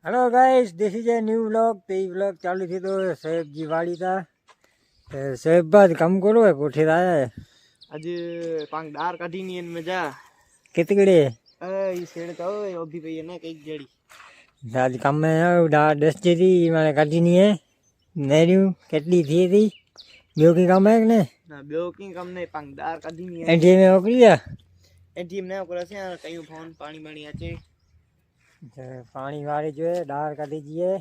Hello guys, this is a new vlog. तो ये vlog चालू थी तो साहेब जी वाड़ी था। तो साहेब बाद कम करो है कोठे आया है आज पांग डार काढी नी में जा कितने ई सेड़ तो ओभी पई है ना कई जड़ी आज कम में डार 10 थी मैंने काटी नहीं है नेरियो कितनी थी ब्यो की कम है ने ना ब्यो की कम ने पांग डार काढी नी एटीएम में ओकरी है एटीएम ने ओकरा से कई फोन पानी पानी आचे पानी वाले जो है डार काटी दिए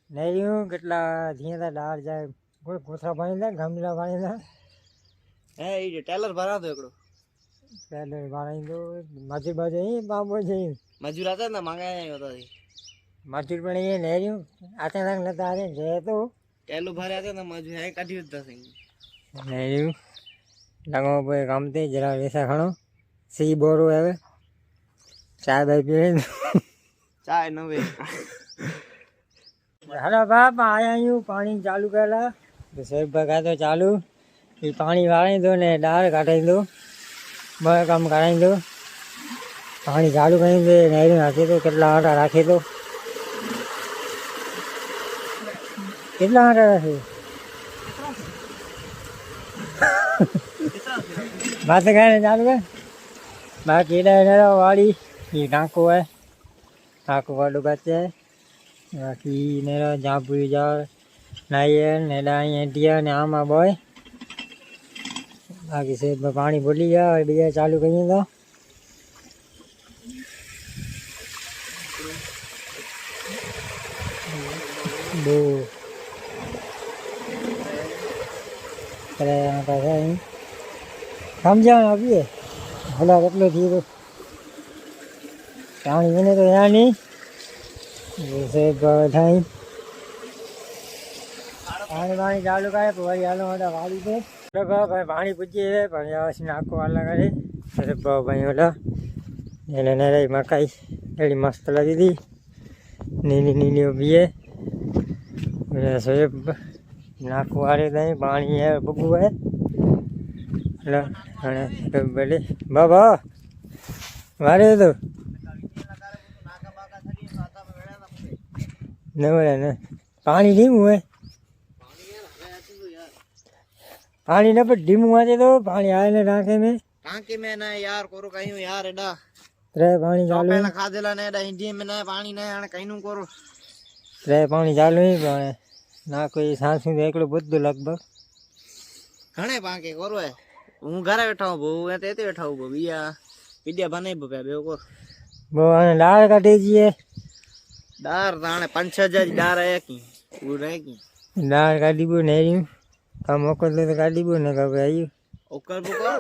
नेरियो कितना दिए था डार जाए कोई कोथरा पानी था गमला पानी था ए ई टेलर भरा दो एकड़ो पहले बाराई दो मजूर बजे ही बाबू जी मजूर आता ना मांगा नहीं होता थी मजूर बने ये नेरियो आते तक नता आ रहे तो टेलो भरे आते ना मजूर है काढी होता सही नेरियो लगो पे काम थे जरा वैसा खड़ो सी बोरो है चाय भाई पी चाय नवे हेलो बाप आया यूँ पानी चालू करा तो सेब बगा तो चालू ये पानी वाले दो ने डाल काटे दो बड़ा काम कराई दो पानी चालू करें दे नहीं रखे तो कितना आटा रखे तो कितना आटा रखे बात कहने चालू कर बाकी वाड़ी ये टाँको है टाँको वालों बच्चे है बाकी नेरा जापुरी जाओ नाइयर नेड़ा एंटिया ने आमा बॉय बाकी से पानी बोली गया और बिया चालू करिए तो दो समझा अभी है भला कटलो थी तो पानी मैंने तो यहाँ नहीं जैसे ठाई पानी पानी चालू करे वही हालो मोटा वाड़ी पे भाई पानी पूछी है पर नाको वाला करे अरे भाई बोला એને ને રહી મકાઈ એડી મસ્ત લાગી હતી નીલી નીલી ઊભી है સોએબ નાખું વાળે ત્યાં પાણી है બગુ है એટલે અને ભલે બાબા વારે તો न ने पानी धीमू है पानी न पर धीमू आते तो पानी आए ना टाँके में ना यार कोरो कहीं यार एडा त्रे पानी चालू पहला खादेला ने एडा इंडिया में ना पानी ना आने कहीं नु कोरो त्रे पानी चालू ही ना कोई सांस में देख लो बुद्ध लगभग घणे पाके कोरो है हूं घरे बैठा हूं बो ते ते बैठा हूं बिया विद्या बने पे बेओ को वो लाल काटे जी है डार ताने 5-6 डार है की वो रह की डार काटी बो नहीं कम ओकर तो काटी बो न कब आई ओकर बुको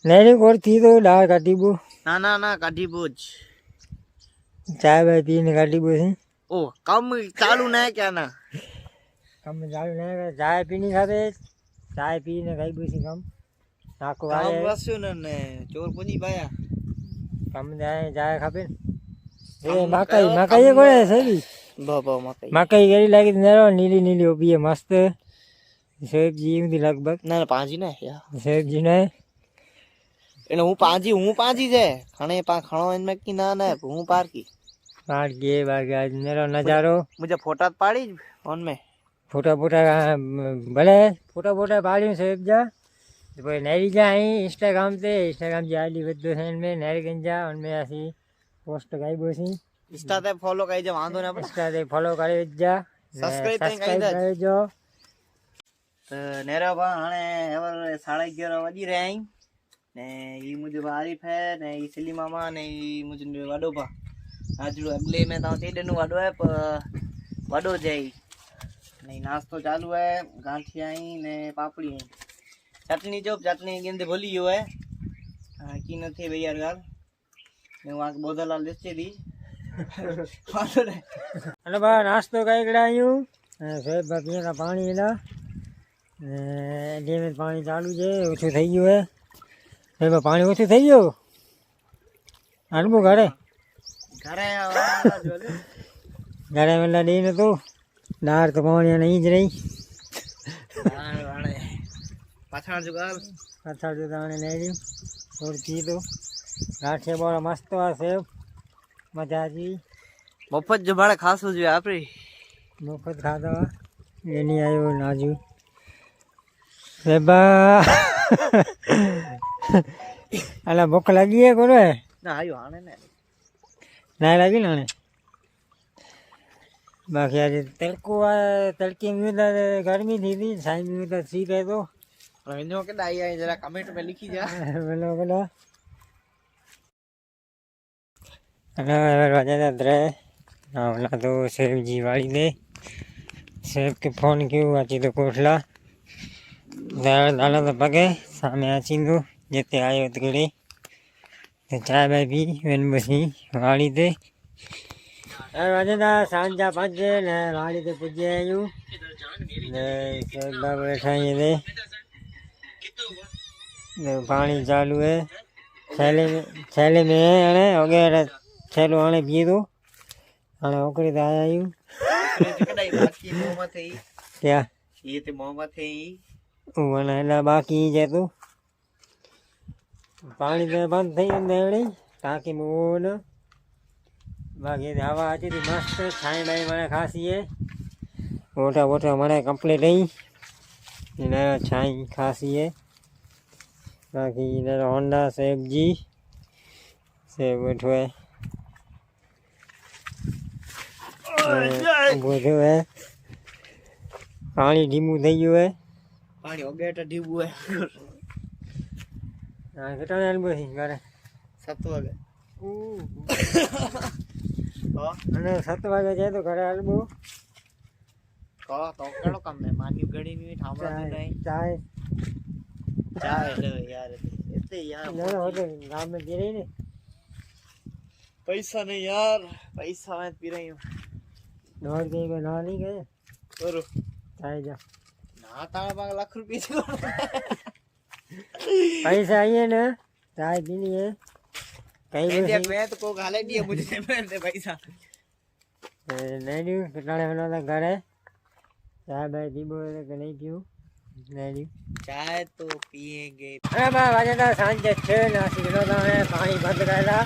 नहीं कोर थी तो डार काटी बो ना ना काटी बोज चाय भाई पीने काटी बो ओ कम चालू ना है क्या ना कम चालू नहीं चाय पीनी खाते चाय पीने कई बसी कम नाको वाले काम बस्यो ने चोर पुजी पाया कम जाए जाए खापे ए मकई मकई कोड़े सही बाबा मकई मकई केरी लागी नेरो नीली नीली ओबी है मस्त सेब जी दी लगभग ना पांजी ना यार सेब जी ने एने हूं पांजी जे खणे पा खणो इनमें की ना ना हूं पार की पार के बाकी आज नेरो नजारो मुझे फोटा पाड़ी फोन में फोटा फोटा भले फोटा फोटा पाड़ी सेब जा तो भाई नेरी जा इंस्टाग्राम जी आईडी बदो है में नेरी गंजा उनमें ऐसी पोस्ट गाई बोसी इंस्टा ते फॉलो कई जे वांदो ने इंस्टा ते फॉलो करे जा सब्सक्राइब करे जो तो नेरा बा हाने एवर 11:30 वजी रहे आई ने ई मुझे आरिफ है ने ई सली मामा ने ई मुझे वाडो बा आज अगले में ता ते दनु वाडो है वाडो जाई ने नाश्तो चालू है गांठिया आई ने पापड़ी आई चटनी जो चटनी गेंदे भूली गयो है की नथी भैया यार ने वहां के बोधलाल देचे दी हेलो बा नाश्तो कई कड़ायूं सेब बाकी का पानी एला जे में पानी चालू है ओछो થઈ ગયો है सेब पानी ओछो થઈ ગયો अनबो घरे घरे में दी न तो डार तो पानी नहीं ज रही पाछा जुगाल पाछा जुगाने नहीं और थी तो गांठे बड़ा मस्त आ सेब मजा जी મફત જમાડે ખાસું જોઈએ આપણી. મફત ખાધા એની આવ્યો નાજુ બા અલા ભૂખ લાગી હે કોને ના આવ્યો આને ને ના લાગી ને બાકી આજે તડકો તડકી में गर्मी थी थी साई में तो ठीक है तो રવિન્દ્ર કે ડાઈ આઈ જરા કમેન્ટ में लिखी जा. बोलो बोलो अरे वजह दरे ना तो सेब जी वाली दे सेब के फोन क्यों आची तो कोठला दाला तो पगे सामे आची दो जते आयो तकड़ी तो चाय बाय पी वेन बसी वाली दे वजह सांजा 5 ने वाली ते पुजे आयु ने सेब बाबा बैठा दे पानी चालू है थैले में है वगैरह थैलो आने पिए दो आने ओकरी तो आया यू કડાઈ બાકી મોમાં થઈ क्या એ તે મોમાં થઈ वन है बाकी है तो पानी तो बंद थी अंदर टाँकी में वो न बाकी हवा आती थी मस्त छाई बाई मैंने खासी है मोटा मोटा हमारे कंप्लीट नहीं इन्हें छाई खासी है बाकी इधर होंडा सेब जी सेब बैठो है बैठो है पानी ढीमू થઈ ગયું है પાણી ઓગેટ ઢીબું હે હા કેટલા આલબો છે ઘરે 7 વાગે હા અને 7 વાગે જાય તો ઘરે આલબો તો કેડો કામ ને માની ગડી ની ઠામડા તો નહીં ચાય ચાય લે યાર એટલે યાર ના હોતે ગામ में दे रही ने પૈસા નહીં યાર પૈસા મેં પી રહી હું दौड़ के को ना नहीं गए બરો चाय जा ના તારા પાસે લાખ રૂપિયા पैसा आइए ना चाय पीनी है कई છે बजे मैं तो को गाले दिए मुझे मैं दे पैसा नहीं दी कितना बना था घर है चाय भाई पीबो કે નહીં પીવું નહીં दी चाय तो पिएंगे અરે બા વાગે તો સાંજે 6 ને 80 કિલો તમે પાણી બંધ કરેલા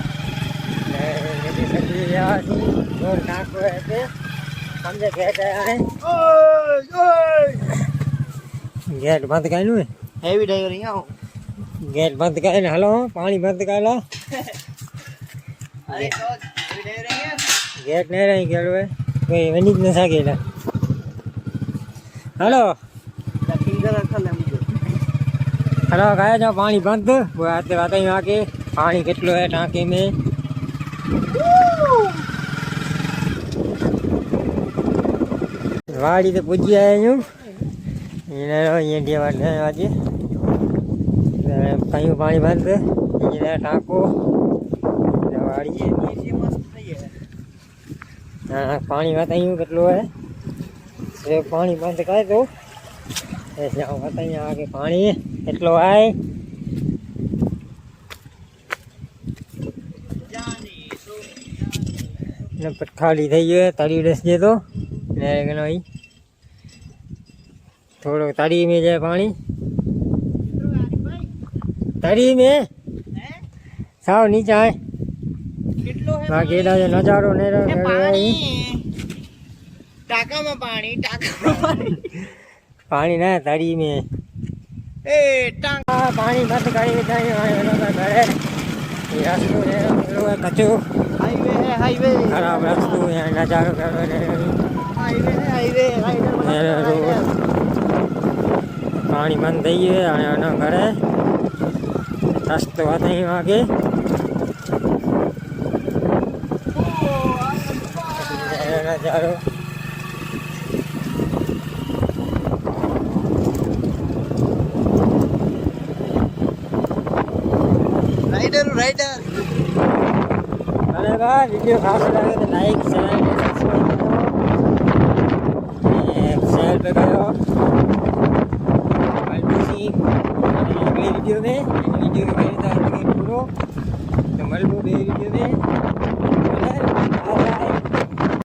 ને જેથી સબ્જી લેવાથી જોર નાખવો એટલે સમજે ગેટ આને ગેટ બંધ કર્યું ને हेवी ड्राइवर यहाँ हूँ ગેટ બંધ કરીને હલો પાણી બંધ કરેલા अरे तो हेवी ड्राइवर है ગેટ નહીં રહી ગયેલું હોય કોઈ વની જ ન શકેલા હલો फिंगर रखा ले मुझे हलो गए जाओ पानी बंद वो आते आते यहाँ के पानी कितलो है टाँके में वाड़ी तो पुजी आए यूँ ये वाले आज कहीं पानी बंद ये टाँको वाड़ी ये मस्त नहीं है हाँ पानी बताइए कितलो है सिर्फ पानी बंद कर दो ऐसे बताइए आगे पानी कितलो आए खाली થઈ ગયો તારી ડસ દે તો ને ગણોઈ થોડો તારી में जाए पानी તારી में સાવ નીચે આય कितलो है બાકી એનો જે નજારો ને पानी टाका में पानी પાણી ના તારી में ए टांग पानी बंद કરી દીધા ઘરે રાસ્તો ને કચો हाईवे है हाईवे ખરાબ રસ્તો નજારો કરો हाईवे है हाईवे પાણી બંધ થઈ ગયું અને એનો ઘરે રસ્તો હતો અહીં વાગે નજારો राइडर राइडर અને બા વિડીયો ખાસ લાગે તો લાઈક શેર અને સબસ્ક્રાઇબ કરો એક શેર पे करो मलबूसी अगली वीडियो में पूरो तो मलबू वीडियो में